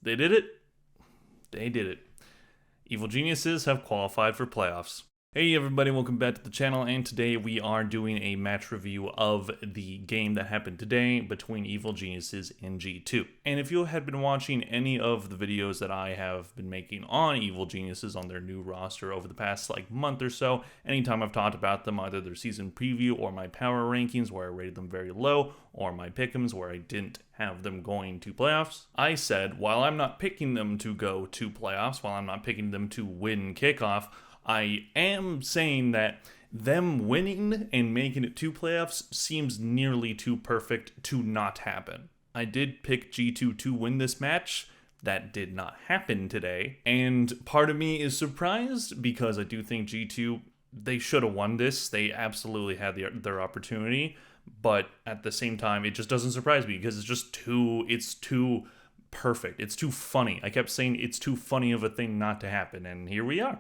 They did it. They did it. Evil Geniuses have qualified for playoffs. Hey everybody, welcome back to the channel, and today we are doing a match review of the game that happened today between Evil Geniuses and G2. And if you had been watching any of the videos that I have been making on Evil Geniuses on their new roster over the past month or so, anytime I've talked about them, either their season preview or my power rankings where I rated them very low, or my pick'ems where I didn't have them going to playoffs, I said while I'm not picking them to go to playoffs, while I'm not picking them to win kickoff, I am saying that them winning and making it to playoffs seems nearly too perfect to not happen. I did pick G2 to win this match. That did not happen today. And part of me is surprised because I do think G2, they should have won this. They absolutely had their opportunity. But at the same time, it just doesn't surprise me because it's too perfect. It's too funny. I kept saying it's too funny of a thing not to happen, and here we are.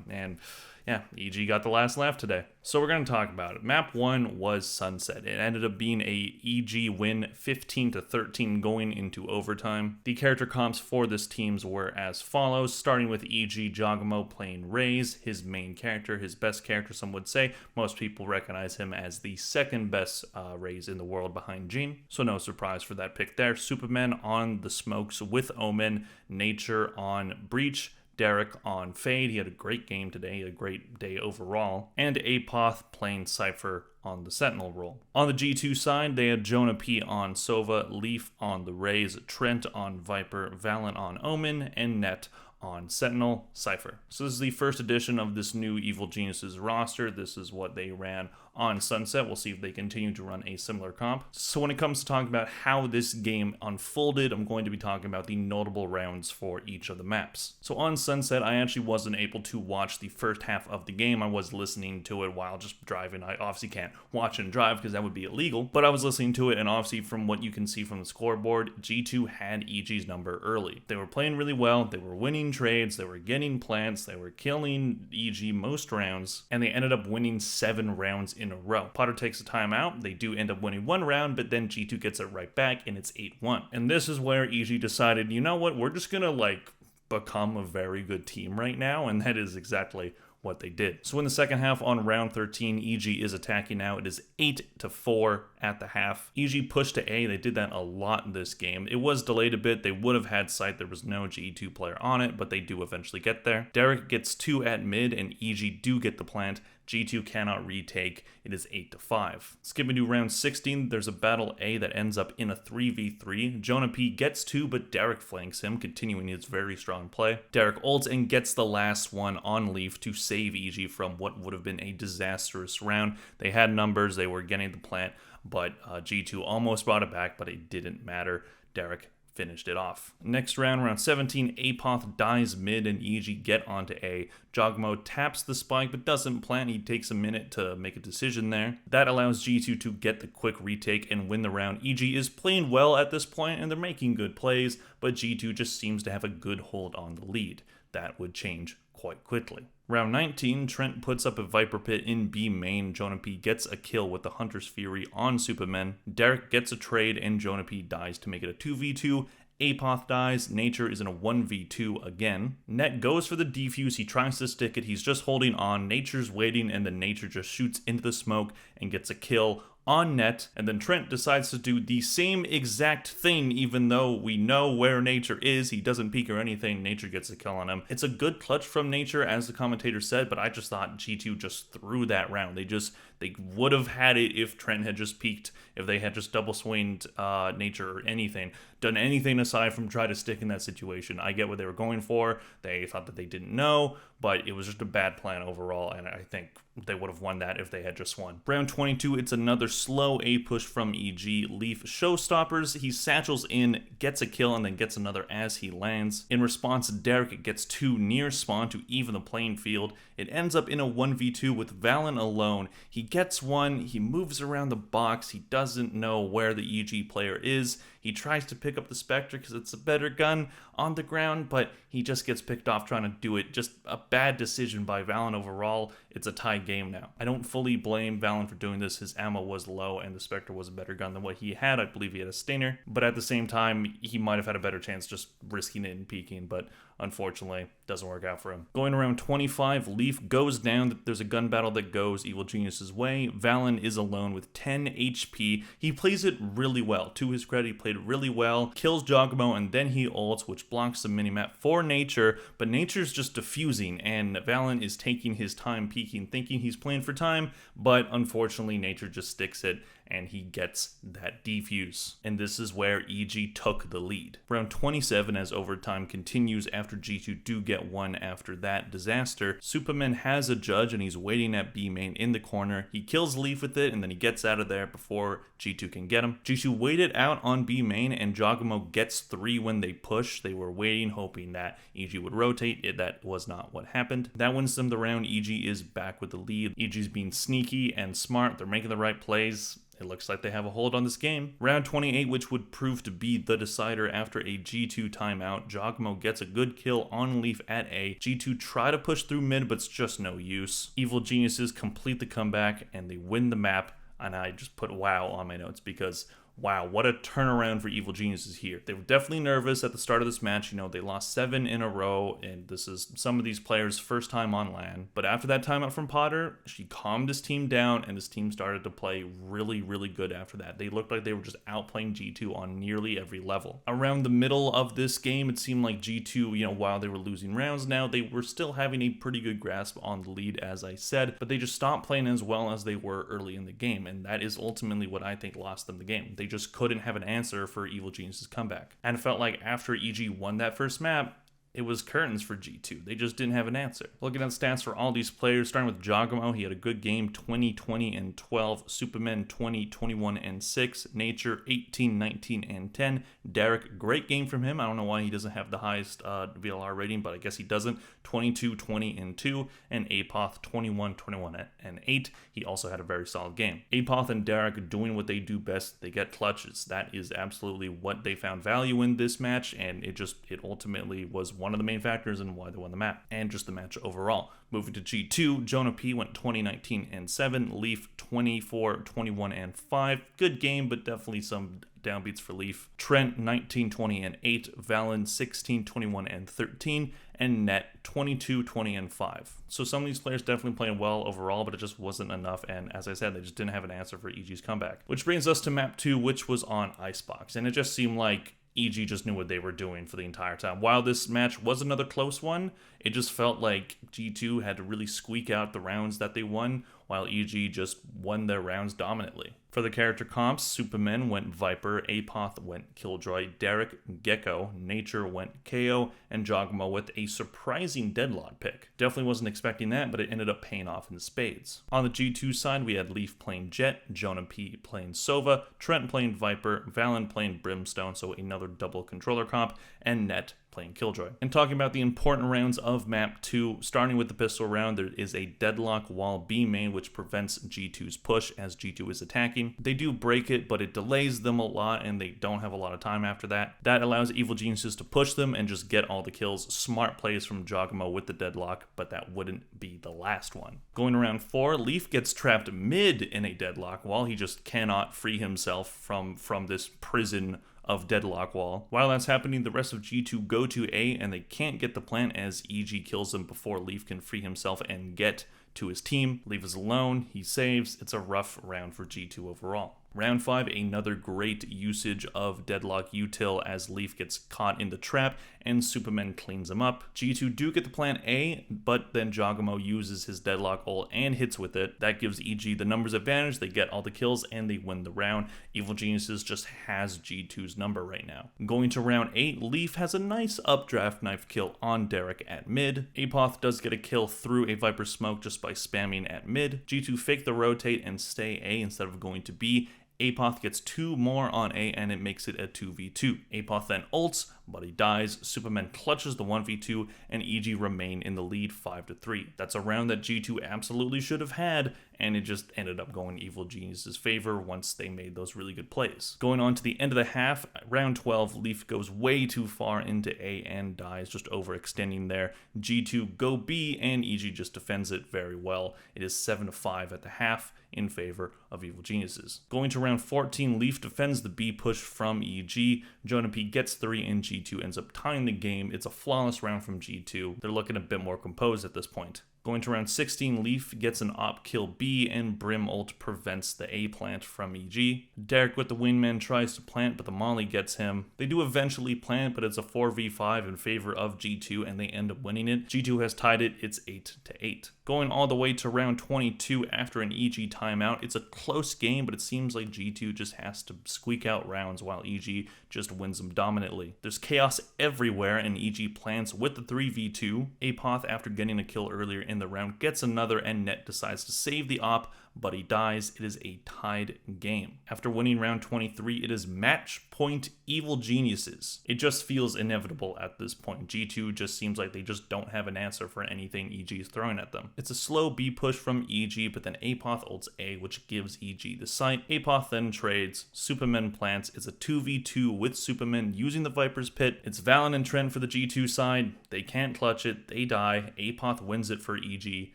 And yeah, EG got the last laugh today. So we're going to talk about it. Map 1 was Sunset. It ended up being a EG win, 15-13 going into overtime. The character comps for this teams were as follows, starting with EG Jawgemo playing Raze, his main character, his best character, some would say. Most people recognize him as the second best Raze in the world behind Jhin, so no surprise for that pick there. Superman on the smokes with Omen, Nature on Breach, Derek on Fade. He had a great game today, a great day overall. And Apoth playing Cypher on the Sentinel role. On the G2 side, they had Jonah P on Sova, Leaf on the Raze, Trent on Viper, Valen on Omen, and Net on Sentinel, Cypher. So this is the first edition of this new Evil Geniuses roster. This is what they ran on Sunset. We'll see if they continue to run a similar comp. So when it comes to talking about how this game unfolded, I'm going to be talking about the notable rounds for each of the maps. So on Sunset, I actually wasn't able to watch the first half of the game. I was listening to it while just driving. I obviously can't watch and drive because that would be illegal, but I was listening to it, and obviously from what you can see from the scoreboard, G2 had EG's number early. They were playing really well. They were winning trades, they were getting plants, they were killing EG most rounds, and they ended up winning 7 rounds in a row. Potter takes a timeout, they do end up winning 1 round, but then G2 gets it right back, and it's 8-1. And this is where EG decided, you know what, we're just gonna become a very good team right now, and that is exactly what they did. So in the second half on round 13, EG is attacking now. It is 8-4 at the half. EG pushed to A. They did that a lot in this game. It was delayed a bit. They would have had sight. There was no G2 player on it, but they do eventually get there. Derek gets 2 at mid, and EG do get the plant. G2 cannot retake. It is 8-5. Skipping to round 16, there's a battle A that ends up in a 3v3. Jonah P gets 2, but Derek flanks him, continuing his very strong play. Derek ults and gets the last one on Leaf to save EG from what would have been a disastrous round. They had numbers, they were getting the plant, but G2 almost brought it back, but it didn't matter. Derek finished it off. Next round 17, Apoth dies mid and EG get onto A. Jawgemo taps the spike but doesn't plant. He takes a minute to make a decision there. That allows G2 to get the quick retake and win the round. EG is playing well at this point and they're making good plays, but G2 just seems to have a good hold on the lead. That would change quite quickly. Round 19, Trent puts up a Viper Pit in B main. Jonah P gets a kill with the Hunter's Fury on Superman. Derek gets a trade and Jonah P dies to make it a 2v2. Apoth dies, Nature is in a 1v2 again. Net goes for the defuse, he tries to stick it, he's just holding on, Nature's waiting, and then Nature just shoots into the smoke and gets a kill on Net, and then Trent decides to do the same exact thing even though we know where Nature is. He doesn't peek or anything. Nature gets a kill on him. It's a good clutch from Nature, as the commentator said, but I just thought G2 just threw that round. They would have had it if Trent had just peeked, if they had just double swinged Nature or anything, done anything aside from try to stick in that situation. I get what they were going for. They thought that they didn't know, but it was just a bad plan overall, and I think they would have won that if they had just won. Round 22, it's another slow A push from EG. Leaf showstoppers, he satchels in, gets a kill, and then gets another as he lands. In response, Derek gets 2 near spawn to even the playing field. It ends up in a 1v2 with Valen alone. He gets 1, he moves around the box, he doesn't know where the EG player is. He tries to pick up the Spectre because it's a better gun on the ground, but he just gets picked off trying to do it. Just a bad decision by Valen overall. It's a tie game now. I don't fully blame Valen for doing this. His ammo was low, and the Spectre was a better gun than what he had. I believe he had a Stinger, but at the same time, he might have had a better chance just risking it and peeking, but unfortunately, doesn't work out for him. Going around 25, Leaf goes down. There's a gun battle that goes Evil Genius's way. Valen is alone with 10 HP. He plays it really well. To his credit, he played it really well. Kills Jawgemo, and then he ults, which blocks the minimap for Nature, but Nature's just diffusing, and Valen is taking his time peeking, thinking he's playing for time, but unfortunately, Nature just sticks it, and he gets that defuse. And this is where EG took the lead. Round 27, as overtime continues after G2 do get one after that disaster, Superman has a judge and he's waiting at B main in the corner. He kills Leaf with it and then he gets out of there before G2 can get him. G2 waited out on B main and Jawgemo gets 3 when they push. They were waiting, hoping that EG would rotate. That was not what happened. That wins them the round. EG is back with the lead. EG's being sneaky and smart. They're making the right plays. It looks like they have a hold on this game. Round 28, which would prove to be the decider after a G2 timeout. Jawgemo gets a good kill on Leaf at A. G2 try to push through mid, but it's just no use. Evil Geniuses complete the comeback and they win the map. And I just put wow on my notes because wow, what a turnaround for Evil Geniuses here. They were definitely nervous at the start of this match. You know, they lost 7 in a row, and this is some of these players' first time on LAN. But after that timeout from Potter, she calmed his team down, and his team started to play really, really good after that. They looked like they were just outplaying G2 on nearly every level. Around the middle of this game, it seemed like G2, you know, while they were losing rounds now, they were still having a pretty good grasp on the lead, as I said, but they just stopped playing as well as they were early in the game, and that is ultimately what I think lost them the game. They just couldn't have an answer for Evil Genius's comeback. And it felt like after EG won that first map, it was curtains for G2. They just didn't have an answer. Looking at stats for all these players, starting with Jawgemo, he had a good game, 20, 20, and 12. Superman, 20, 21, and 6. Nature, 18, 19, and 10. Derek, great game from him. I don't know why he doesn't have the highest VLR rating, but I guess he doesn't. 22, 20, and 2. And Apoth, 21, 21, and 8. He also had a very solid game. Apoth and Derek doing what they do best. They get clutches. That is absolutely what they found value in this match, and it ultimately was one of the main factors in why they won the map, and just the match overall. Moving to G2, Jonah P went 20, 19, and 7. Leaf 24, 21, and 5. Good game, but definitely some downbeats for Leaf. Trent 19, 20, and 8. Valen 16, 21, and 13. And Net 22, 20, and 5. So some of these players definitely playing well overall, but it just wasn't enough. And as I said, they just didn't have an answer for EG's comeback. Which brings us to map 2, which was on Icebox. And it just seemed like EG just knew what they were doing for the entire time. While this match was another close one, it just felt like G2 had to really squeak out the rounds that they won, while EG just won their rounds dominantly. For the character comps, Superman went Viper, Apoth went Killjoy, Derek Gecko, Nature went KO, and Jawgemo with a surprising Deadlock pick. Definitely wasn't expecting that, but it ended up paying off in spades. On the G2 side, we had Leaf playing Jet, Jonah P playing Sova, Trent playing Viper, Valen playing Brimstone, so another double controller comp, and Net playing Killjoy. And talking about the important rounds of map 2, starting with the pistol round, there is a deadlock wall B main which prevents G2's push as G2 is attacking. They do break it, but it delays them a lot and they don't have a lot of time after that. That allows Evil Geniuses to push them and just get all the kills. Smart plays from Jawgemo with the deadlock, but that wouldn't be the last one. Going around 4, Leaf gets trapped mid in a deadlock wall. He just cannot free himself from this prison of deadlock wall. While that's happening, the rest of G2 go to A and they can't get the plant as EG kills them before Leaf can free himself and get to his team. Leaf is alone, he saves. It's a rough round for G2 overall. Round 5, another great usage of Deadlock util as Leaf gets caught in the trap and Superman cleans him up. G2 do get the plant A, but then Jawgemo uses his Deadlock ult and hits with it. That gives EG the numbers advantage, they get all the kills and they win the round. Evil Geniuses just has G2's number right now. Going to round 8, Leaf has a nice updraft knife kill on Derek at mid. Apoth does get a kill through a Viper smoke just by spamming at mid. G2 fake the rotate and stay A instead of going to B. Apoth gets 2 more on A and it makes it a 2v2. Apoth then ults, but he dies. Superman clutches the 1v2 and EG remain in the lead 5-3. That's a round that G2 absolutely should have had, and it just ended up going Evil Genius's favor once they made those really good plays. Going on to the end of the half, round 12, Leaf goes way too far into A and dies, just overextending there. G2 go B, and EG just defends it very well. It is 7-5 at the half in favor of Evil Geniuses. Going to round 14, Leaf defends the B push from EG. Jonah P gets 3, and G2 ends up tying the game. It's a flawless round from G2. They're looking a bit more composed at this point. Going to round 16, Leaf gets an op kill B, and Brim ult prevents the A plant from EG. Derek with the wingman tries to plant, but the molly gets him. They do eventually plant, but it's a 4v5 in favor of G2, and they end up winning it. G2 has tied it, it's 8-8. Going all the way to round 22 after an EG timeout, it's a close game, but it seems like G2 just has to squeak out rounds while EG just wins them dominantly. There's chaos everywhere, and EG plants with the 3v2. Apoth, after getting a kill earlier in the round, gets another, and Net decides to save the op, but he dies. It is a tied game. After winning round 23, it is match point Evil Geniuses. It just feels inevitable at this point. G2 just seems like they just don't have an answer for anything EG is throwing at them. It's a slow B push from EG, but then Apoth ults A, which gives EG the site. Apoth then trades, Superman plants. It's a 2v2 with Superman using the Viper's Pit. It's Valen and Trent for the G2 side. They can't clutch it, they die. Apoth wins it for EG,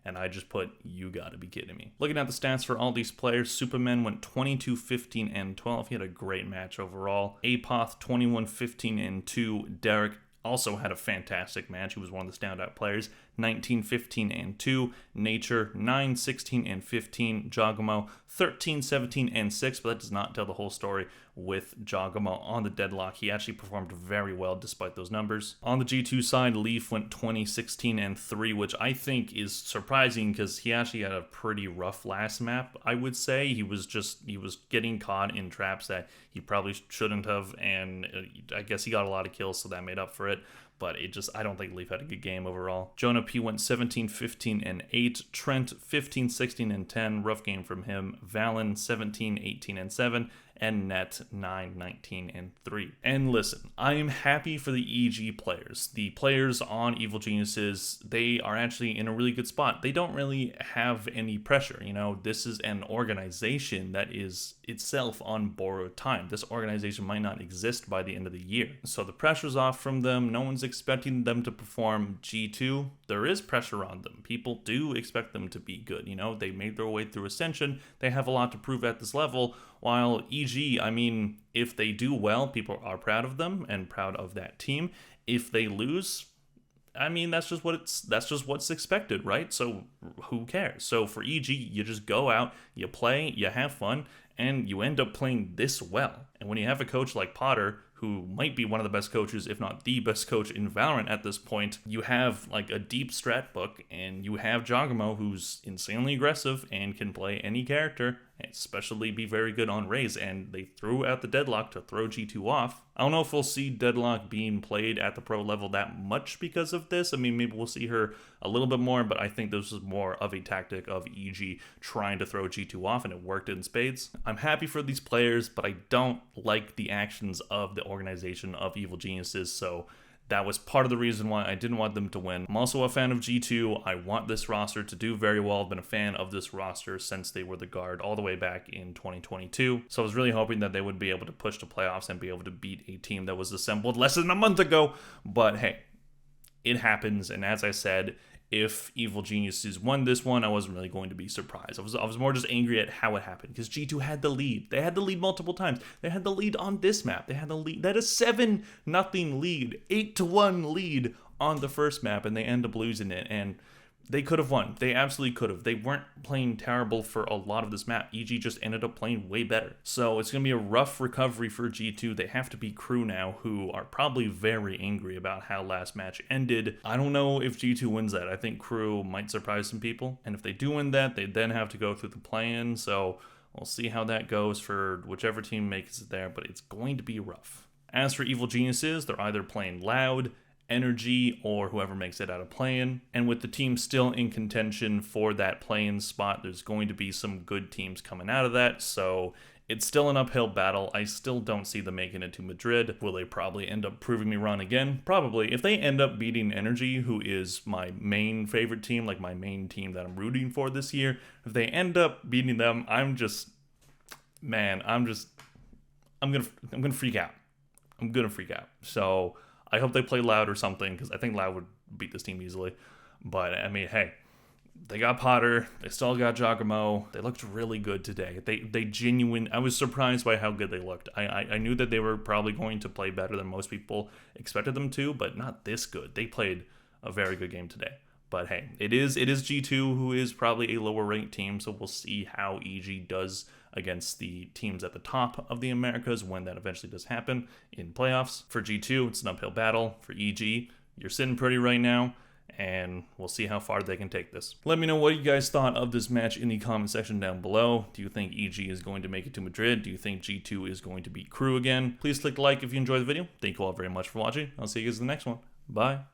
and I just put, you gotta be kidding me. Looking at the stats for all these players, Superman went 22, 15, and 12. He had a great match overall. Apoth 21, 15, and 2. Derek also had a fantastic match. He was one of the standout players. 19, 15, and 2. Nature 9, 16, and 15. Jawgemo 13, 17, and 6, but that does not tell the whole story with Jawgemo on the deadlock. He actually performed very well despite those numbers. On the G2 side, Leaf went 20, 16, and 3, which I think is surprising because he actually had a pretty rough last map, I would say. He was getting caught in traps that he probably shouldn't have, and I guess he got a lot of kills, so that made up for it. But I don't think Leaf had a good game overall. Jonah P went 17, 15, and 8. Trent 15, 16, and 10. Rough game from him. Valen 17, 18, and 7. And Net 9, 19, and 3. And listen, I am happy for the EG players. The players on Evil Geniuses, they are actually in a really good spot. They don't really have any pressure. You know, this is an organization that is itself on borrowed time. This organization might not exist by the end of the year. So the pressure's off from them. No one's expecting them to perform. G2, there is pressure on them. People do expect them to be good. You know, they made their way through Ascension. They have a lot to prove at this level. While EG, I mean, if they do well, people are proud of them and proud of that team. If they lose, I mean, that's just what's expected, right? So who cares? So for EG, you just go out, you play, you have fun, and you end up playing this well. And when you have a coach like Potter, who might be one of the best coaches, if not the best coach in Valorant at this point, you have like a deep strat book, and you have Jawgemo, who's insanely aggressive and can play any character, especially be very good on Raze, and they threw out the Deadlock to throw G2 off. I don't know if we'll see Deadlock being played at the pro level that much because of this. I mean, maybe we'll see her a little bit more, but I think this is more of a tactic of EG trying to throw G2 off, and it worked in spades. I'm happy for these players, but I don't like the actions of the organization of Evil Geniuses, so that was part of the reason why I didn't want them to win. I'm also a fan of G2. I want this roster to do very well. I've been a fan of this roster since they were the guard all the way back in 2022. So I was really hoping that they would be able to push to playoffs and be able to beat a team that was assembled less than a month ago. But hey, it happens. And as I said, if Evil Geniuses won this one, I wasn't really going to be surprised. I was more just angry at how it happened, because G2 had the lead. They had the lead multiple times. They had the lead on this map. They had the lead. They had a 7-0 lead, 8-1 lead on the first map, and they end up losing it. And they could have won. They absolutely could have. They weren't playing terrible for a lot of this map. EG just ended up playing way better. So it's going to be a rough recovery for G2. They have to beat Crew now, who are probably very angry about how last match ended. I don't know if G2 wins that. I think Crew might surprise some people. And if they do win that, they then have to go through the play-in. So we'll see how that goes for whichever team makes it there, but it's going to be rough. As for Evil Geniuses, they're either playing Loud, Energy, or whoever makes it out of play-in. And with the team still in contention for that play-in spot, there's going to be some good teams coming out of that. So It's still an uphill battle. I still don't see them making it to Madrid. Will they probably end up proving me wrong again? Probably. If they end up beating Energy, who is my main favorite team, like my main team that I'm rooting for this year, if they end up beating them, I'm gonna freak out. I'm gonna freak out. So I hope they play Loud or something, because I think Loud would beat this team easily. But I mean, hey, they got Potter. They still got Giacomo. They looked really good today. I was surprised by how good they looked. I knew that they were probably going to play better than most people expected them to, but not this good. They played a very good game today. But hey, it is G2, who is probably a lower ranked team, so we'll see how EG does against the teams at the top of the Americas when that eventually does happen in playoffs. For G2, it's an uphill battle. For EG, you're sitting pretty right now, and we'll see how far they can take this. Let me know what you guys thought of this match in the comment section down below. Do you think EG is going to make it to Madrid? Do you think G2 is going to beat Crew again? Please click like if you enjoyed the video. Thank you all very much for watching. I'll see you guys in the next one. Bye.